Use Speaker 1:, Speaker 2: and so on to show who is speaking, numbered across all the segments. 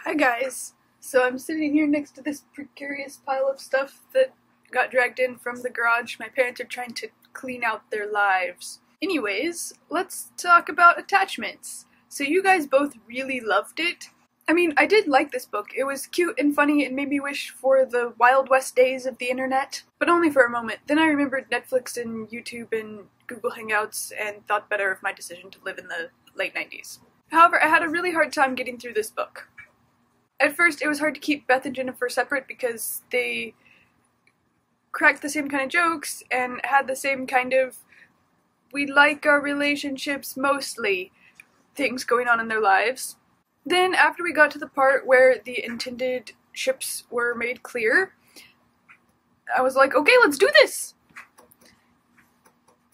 Speaker 1: Hi guys! So I'm sitting here next to this precarious pile of stuff that got dragged in from the garage. My parents are trying to clean out their lives. Anyways, let's talk about attachments. So you guys both really loved it. I mean, I did like this book. It was cute and funny and made me wish for the Wild West days of the internet, but only for a moment. Then I remembered Netflix and YouTube and Google Hangouts and thought better of my decision to live in the late 90s. However, I had a really hard time getting through this book. At first, it was hard to keep Beth and Jennifer separate because they cracked the same kind of jokes and had the same kind of we like our relationships mostly things going on in their lives. Then, after we got to the part where the intended ships were made clear, I was like, okay, let's do this!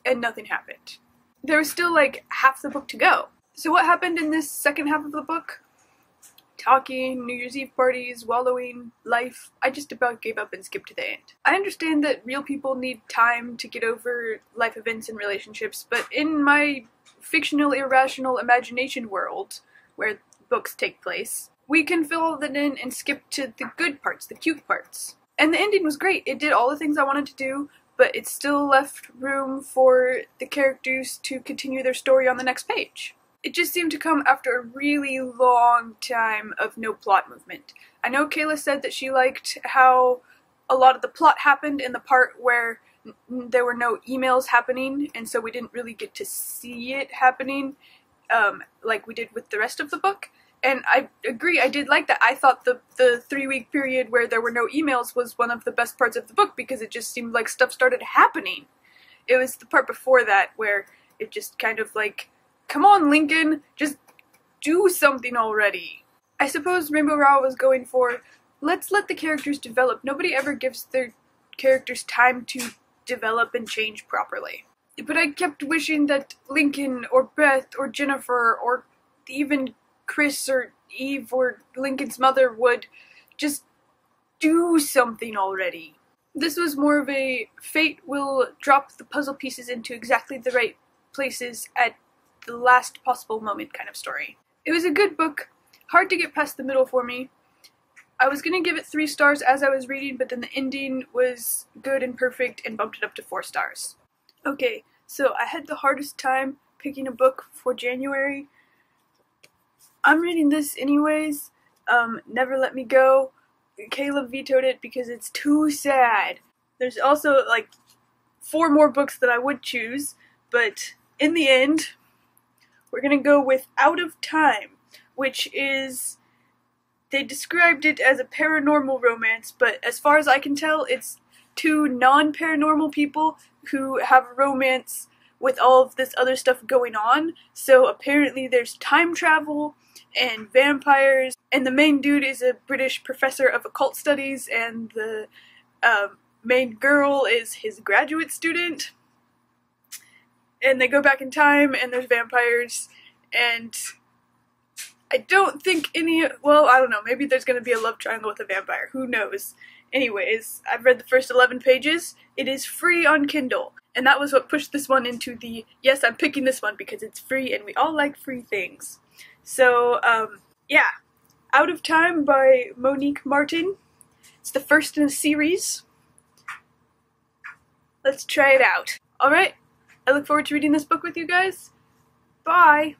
Speaker 1: And nothing happened. There was still like half the book to go. So what happened in this second half of the book? Talking, New Year's Eve parties, wallowing, life. I just about gave up and skipped to the end. I understand that real people need time to get over life events and relationships, but in my fictional, irrational imagination world, where books take place, we can fill that in and skip to the good parts, the cute parts. And the ending was great. It did all the things I wanted to do, but it still left room for the characters to continue their story on the next page. It just seemed to come after a really long time of no plot movement. I know Kayla said that she liked how a lot of the plot happened in the part where there were no emails happening, and so we didn't really get to see it happening like we did with the rest of the book. And I agree, I did like that. I thought the 3-week period where there were no emails was one of the best parts of the book because it just seemed like stuff started happening. It was the part before that where it just kind of like, come on, Lincoln, just do something already. I suppose Rainbow Rowell was going for, let's let the characters develop. Nobody ever gives their characters time to develop and change properly. But I kept wishing that Lincoln or Beth or Jennifer or even Chris or Eve or Lincoln's mother would just do something already. This was more of a fate will drop the puzzle pieces into exactly the right places at the last possible moment kind of story. It was a good book, hard to get past the middle for me. I was gonna give it 3 stars as I was reading, but then the ending was good and perfect and bumped it up to 4 stars. Okay, so I had the hardest time picking a book for January. I'm reading this anyways, Never Let Me Go. Caleb vetoed it because it's too sad. There's also like 4 more books that I would choose, but in the end, we're gonna go with Out of Time, which is, they described it as a paranormal romance, but as far as I can tell, it's 2 non-paranormal people who have a romance with all of this other stuff going on. So apparently there's time travel and vampires, and the main dude is a British professor of occult studies, and the main girl is his graduate student. And they go back in time, and there's vampires, and I don't think well, I don't know, maybe there's gonna be a love triangle with a vampire, who knows. Anyways, I've read the first 11 pages, it is free on Kindle, and that was what pushed this one into the, yes, I'm picking this one because it's free, and we all like free things. So, yeah, Out of Time by Monique Martin. It's the first in a series. Let's try it out. Alright. I look forward to reading this book with you guys. Bye!